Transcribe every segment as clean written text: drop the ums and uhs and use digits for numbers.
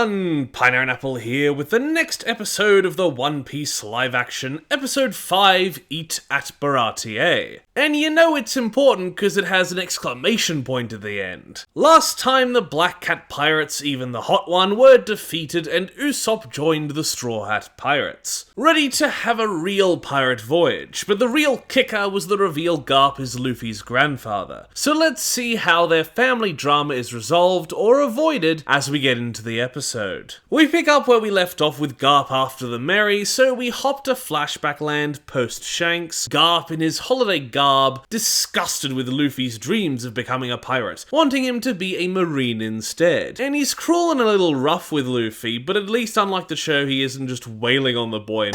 everyone! Pineapple here with the next episode of the One Piece live-action, Episode 5, Eat at Baratie. And you know it's important because it has an exclamation point at the end. Last time the Black Cat Pirates, even the Hot One, were defeated and Usopp joined the Straw Hat Pirates, ready to have a real pirate voyage, but the real kicker was the reveal Garp is Luffy's grandfather. So let's see how their family drama is resolved or avoided as we get into the episode. We pick up where we left off with Garp after the Merry, so we hop to flashback land post-Shanks, Garp in his holiday garb, disgusted with Luffy's dreams of becoming a pirate, wanting him to be a marine instead. And he's cruel and a little rough with Luffy, but at least unlike the show he isn't just wailing on the boy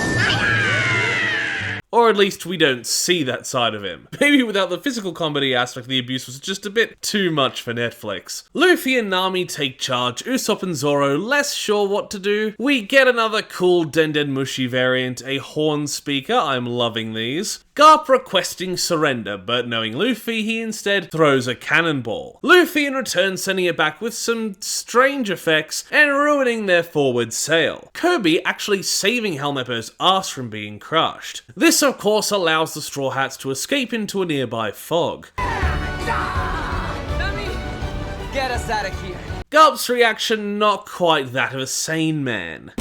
or at least we don't see that side of him. Maybe without the physical comedy aspect, the abuse was just a bit too much for Netflix. Luffy and Nami take charge, Usopp and Zoro less sure what to do. We get another cool Denden Mushi variant, a horn speaker, I'm loving these. Garp requesting surrender, but knowing Luffy, he instead throws a cannonball. Luffy in return sending it back with some strange effects and ruining their forward sail. Kobe actually saving Helmeppo's ass from being crushed. This of course allows the Straw Hats to escape into a nearby fog. Nami, get us out of here. Garp's reaction not quite that of a sane man.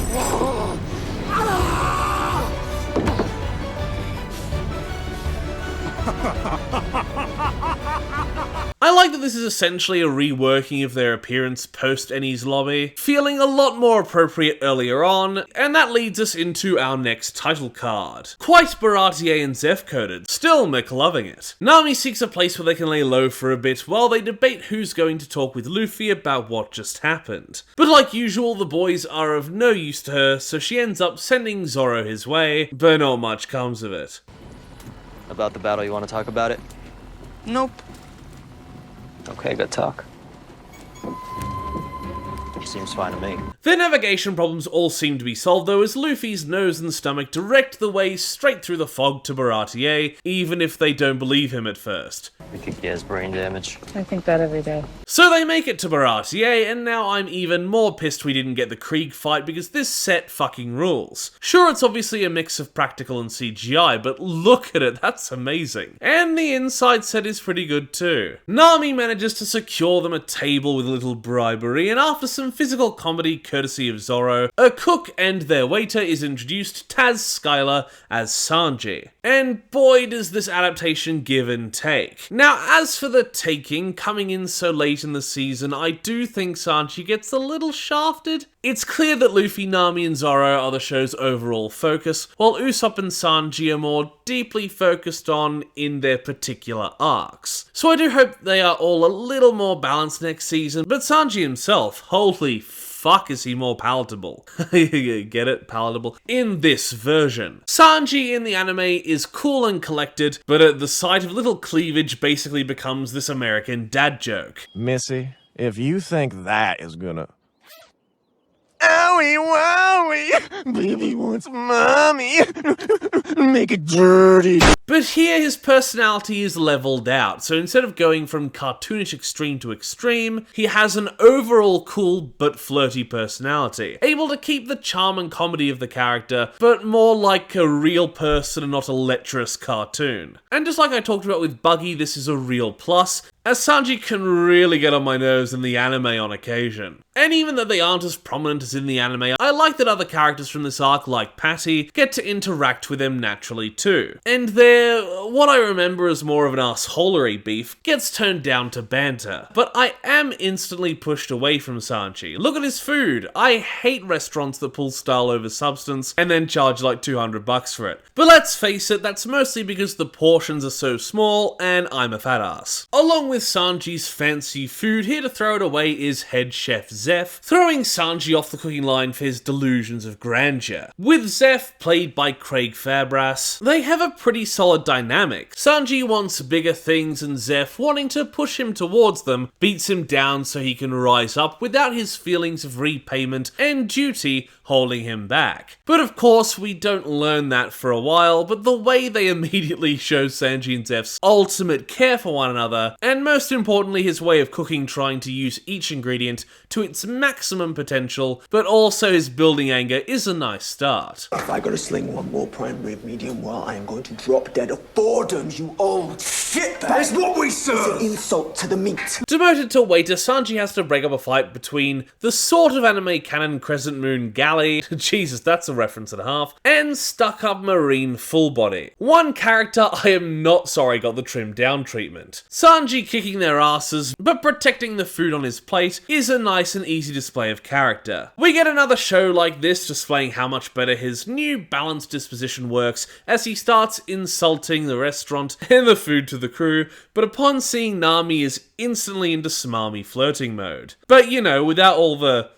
I like that this is essentially a reworking of their appearance post Enies Lobby, feeling a lot more appropriate earlier on, and that leads us into our next title card. Quite Baratie and Zeph coded, still McLoving it. Nami seeks a place where they can lay low for a bit while they debate who's going to talk with Luffy about what just happened. But like usual, the boys are of no use to her, so she ends up sending Zoro his way, but not much comes of it. About the battle, you want to talk about it? Nope. Okay, good talk. Seems fine to me. Their navigation problems all seem to be solved though, as Luffy's nose and stomach direct the way straight through the fog to Baratie, even if they don't believe him at first. We could get his brain damage. I think that every day. So they make it to Baratie, and now I'm even more pissed we didn't get the Krieg fight because this set fucking rules. Sure, it's obviously a mix of practical and CGI, but look at it, that's amazing. And the inside set is pretty good too. Nami manages to secure them a table with a little bribery, and after some physical comedy courtesy of Zoro, a cook and their waiter is introduced, Taz Skylar, as Sanji. And boy does this adaptation give and take. Now as for the taking, coming in so late in the season, I do think Sanji gets a little shafted. It's clear that Luffy, Nami and Zoro are the show's overall focus, while Usopp and Sanji are more deeply focused on in their particular arcs. So I do hope they are all a little more balanced next season, but Sanji himself, holy fuck is he more palatable. Get it? Palatable. In this version. Sanji in the anime is cool and collected, but at the sight of little cleavage basically becomes this American dad joke. Missy, if you think that is gonna... Owie wowie! Baby wants mommy! Make it dirty! But here his personality is leveled out, so instead of going from cartoonish extreme to extreme, he has an overall cool but flirty personality, able to keep the charm and comedy of the character, but more like a real person and not a lecherous cartoon. And just like I talked about with Buggy, this is a real plus, as Sanji can really get on my nerves in the anime on occasion. And even though they aren't as prominent as in the anime, I like that other characters from this arc, like Patty, get to interact with them naturally too. And what I remember as more of an assholery beef gets turned down to banter. But I am instantly pushed away from Sanji. Look at his food. I hate restaurants that pull style over substance and then charge like $200 for it. But let's face it, that's mostly because the portions are so small and I'm a fat ass. Along with Sanji's fancy food, here to throw it away is head chef Zeph, throwing Sanji off the cooking line for his delusions of grandeur. With Zeph, played by Craig Fabras, they have a pretty solid dynamic. Sanji wants bigger things and Zeph, wanting to push him towards them, beats him down so he can rise up without his feelings of repayment and duty holding him back. But of course, we don't learn that for a while, but the way they immediately show Sanji and Zeph's ultimate care for one another, and and most importantly his way of cooking, trying to use each ingredient to its maximum potential, but also his building anger is a nice start. If I gotta sling one more prime rib medium well, I am going to drop dead of boredom, you old shitbag. That's what we serve! It's an insult to the meat. Demoted to waiter, Sanji has to break up a fight between the sort of anime canon Crescent Moon galley, Jesus that's a reference and a half, and stuck-up marine full body. One character I am not sorry got the trimmed down treatment. Sanji kicking their asses, but protecting the food on his plate is a nice and easy display of character. We get another show like this displaying how much better his new balanced disposition works as he starts insulting the restaurant and the food to the crew, but upon seeing Nami is instantly into smarmy flirting mode. But you know, without all the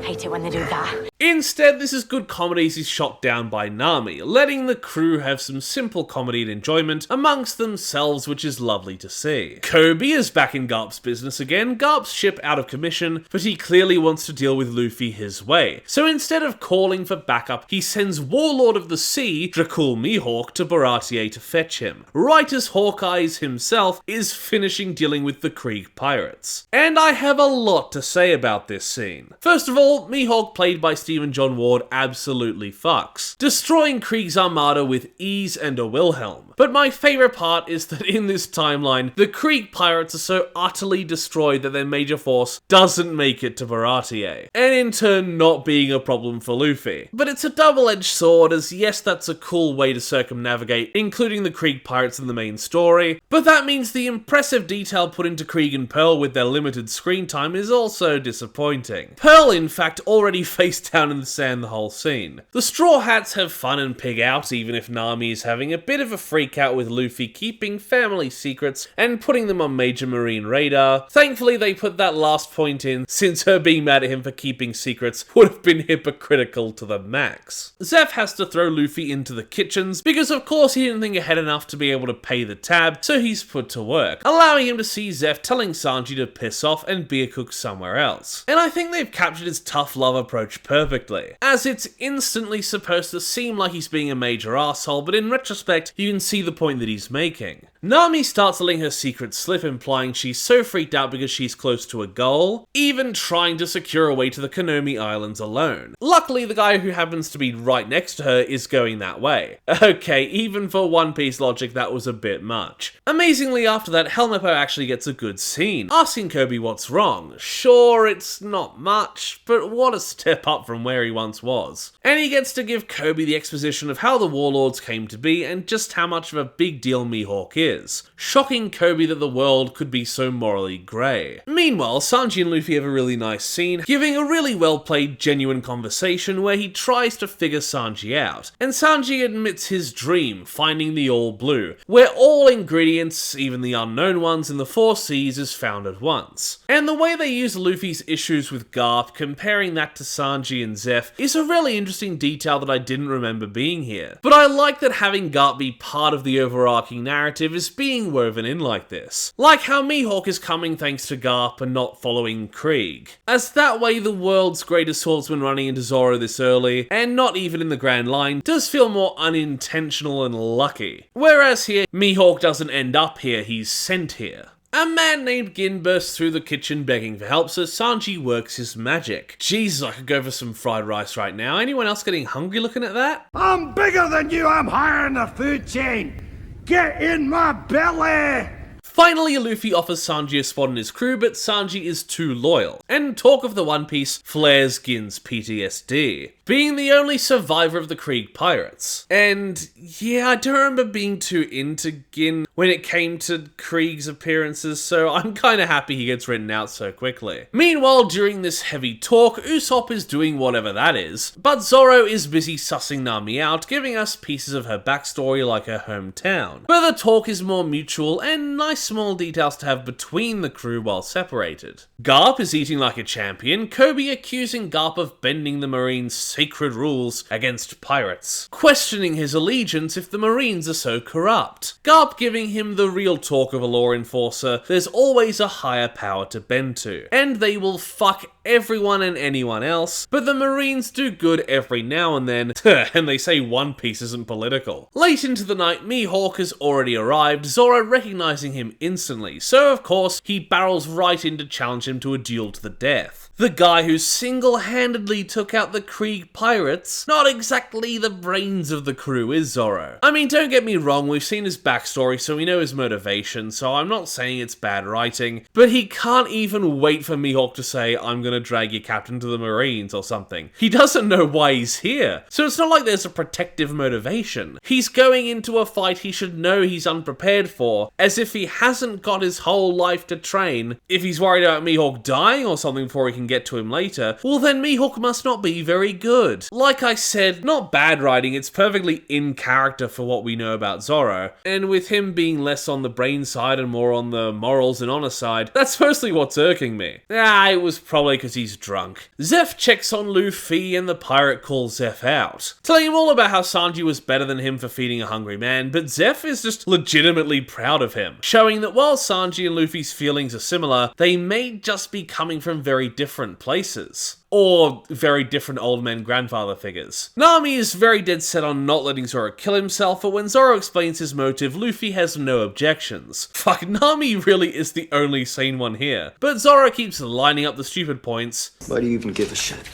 Hate it when they do that. Instead, this is good comedy as he's shot down by Nami, letting the crew have some simple comedy and enjoyment amongst themselves, which is lovely to see. Kobe is back in Garp's business again, Garp's ship out of commission, but he clearly wants to deal with Luffy his way. So instead of calling for backup, he sends Warlord of the Sea, Dracul Mihawk, to Baratie to fetch him, right as Hawkeyes himself is finishing dealing with the Krieg pirates. And I have a lot to say about this scene. First of all, Mihawk, played by Stephen John Ward, absolutely fucks, destroying Krieg's armada with ease and a Wilhelm. But my favourite part is that in this timeline, the Krieg pirates are so utterly destroyed that their major force doesn't make it to Baratie, and in turn not being a problem for Luffy. But it's a double-edged sword, as yes, that's a cool way to circumnavigate, including the Krieg pirates in the main story, but that means the impressive detail put into Krieg and Pearl with their limited screen time is also disappointing. Pearl, in fact, already face down in the sand the whole scene. The Straw Hats have fun and pig out, even if Nami is having a bit of a freak out with Luffy keeping family secrets and putting them on Major Marine radar. Thankfully they put that last point in, since her being mad at him for keeping secrets would have been hypocritical to the max. Zeph has to throw Luffy into the kitchens, because of course he didn't think ahead enough to be able to pay the tab, so he's put to work, allowing him to see Zeph telling Sanji to piss off and be a cook somewhere else. And I think they've captured his tough love approach perfectly, as it's instantly supposed to seem like he's being a major asshole, but in retrospect you can see the point that he's making. Nami starts letting her secrets slip, implying she's so freaked out because she's close to a goal, even trying to secure a way to the Konomi Islands alone. Luckily, the guy who happens to be right next to her is going that way. Okay, even for One Piece logic, that was a bit much. Amazingly, after that, Helmeppo actually gets a good scene, asking Kobe what's wrong. Sure, it's not much, but what a step up from where he once was. And he gets to give Kobe the exposition of how the Warlords came to be and just how much of a big deal Mihawk is, shocking Kobe that the world could be so morally grey. Meanwhile, Sanji and Luffy have a really nice scene, giving a really well-played, genuine conversation where he tries to figure Sanji out, and Sanji admits his dream, finding the All Blue, where all ingredients, even the unknown ones in the Four Seas, is found at once. And the way they use Luffy's issues with Garp, comparing that to Sanji and Zeph, is a really interesting detail that I didn't remember being here. But I like that having Garp be part of the overarching narrative is being woven in like this. Like how Mihawk is coming thanks to Garp and not following Krieg. As that way the world's greatest swordsman running into Zoro this early, and not even in the Grand Line, does feel more unintentional and lucky. Whereas here, Mihawk doesn't end up here, he's sent here. A man named Gin bursts through the kitchen begging for help, so Sanji works his magic. Jesus, I could go for some fried rice right now. Anyone else getting hungry looking at that? I'm bigger than you, I'm higher in the food chain. Get in my belly! Finally, Luffy offers Sanji a spot in his crew, but Sanji is too loyal. And talk of the One Piece flares Gin's PTSD, being the only survivor of the Krieg pirates. And yeah, I don't remember being too into Gin when it came to Krieg's appearances, so I'm kinda happy he gets written out so quickly. Meanwhile, during this heavy talk, Usopp is doing whatever that is, but Zoro is busy sussing Nami out, giving us pieces of her backstory like her hometown. But the talk is more mutual and nice small details to have between the crew while separated. Garp is eating like a champion, Kobe accusing Garp of bending the Marines' sacred rules against pirates, questioning his allegiance if the Marines are so corrupt. Garp giving him the real talk of a law enforcer, there's always a higher power to bend to, and they will fuck everyone and anyone else, but the Marines do good every now and then, and they say One Piece isn't political. Late into the night, Mihawk has already arrived, Zoro recognizing him instantly, so of course he barrels right in to challenge him to a duel to the death. The guy who single-handedly took out the Krieg pirates, not exactly the brains of the crew, is Zoro. I mean, don't get me wrong, we've seen his backstory, so we know his motivation, so I'm not saying it's bad writing, but he can't even wait for Mihawk to say, I'm gonna drag your captain to the Marines or something. He doesn't know why he's here, so it's not like there's a protective motivation. He's going into a fight he should know he's unprepared for, as if he hasn't got his whole life to train. If he's worried about Mihawk dying or something before he can get to him later, well then Mihawk must not be very good. Like I said, not bad writing, it's perfectly in character for what we know about Zoro, and with him being less on the brain side and more on the morals and honor side, that's mostly what's irking me. It was probably because he's drunk. Zeph checks on Luffy and the pirate calls Zeph out, telling him all about how Sanji was better than him for feeding a hungry man, but Zeph is just legitimately proud of him, showing that while Sanji and Luffy's feelings are similar, they may just be coming from very different places. Or very different old man grandfather figures. Nami is very dead set on not letting Zoro kill himself, but when Zoro explains his motive, Luffy has no objections. Fuck, Nami really is the only sane one here. But Zoro keeps lining up the stupid points. Why do you even give a shit?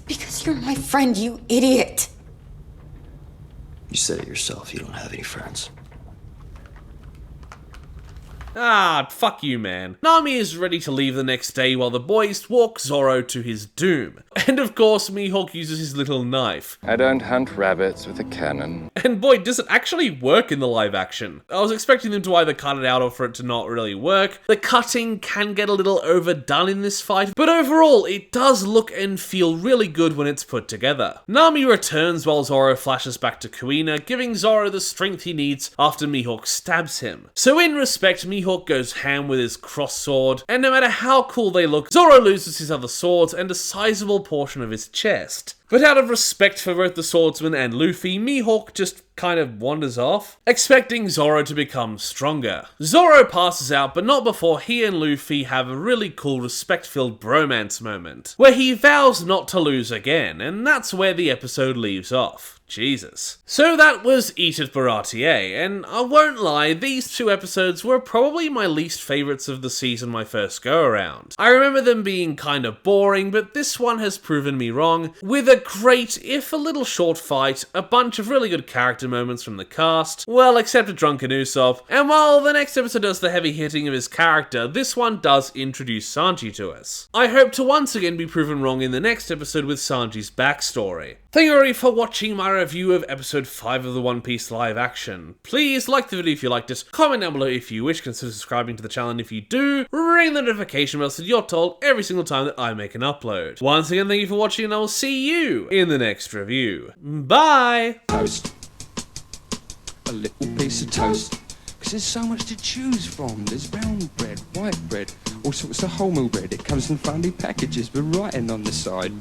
Because you're my friend, you idiot. You said it yourself, you don't have any friends. Fuck you, man. Nami is ready to leave the next day while the boys walk Zoro to his doom. And of course, Mihawk uses his little knife. I don't hunt rabbits with a cannon. And boy, does it actually work in the live action. I was expecting them to either cut it out or for it to not really work. The cutting can get a little overdone in this fight, but overall, it does look and feel really good when it's put together. Nami returns while Zoro flashes back to Kuina, giving Zoro the strength he needs after Mihawk stabs him. So in respect, Mihawk goes ham with his cross sword, and no matter how cool they look, Zoro loses his other swords and a sizable portion of his chest. But out of respect for both the swordsman and Luffy, Mihawk just kind of wanders off, expecting Zoro to become stronger. Zoro passes out, but not before he and Luffy have a really cool respect-filled bromance moment, where he vows not to lose again, and that's where the episode leaves off. Jesus. So that was Eat at Baratier, and I won't lie, these two episodes were probably my least favourites of the season my first go around. I remember them being kind of boring, but this one has proven me wrong, with a great, if a little short fight, a bunch of really good character moments from the cast, well, except for Drunken Usopp, and while the next episode does the heavy hitting of his character, this one does introduce Sanji to us. I hope to once again be proven wrong in the next episode with Sanji's backstory. Thank you everybody for watching my review of episode 5 of the One Piece live action. Please like the video if you liked it, comment down below if you wish, consider subscribing to the channel, and if you do, ring the notification bell so you're told every single time that I make an upload. Once again, thank you for watching, and I will see you in the next review. Bye! Toast. A little piece of toast. Because there's so much to choose from. There's brown bread, white bread, all sorts of wholemeal bread. It comes in funny packages with writing on the side.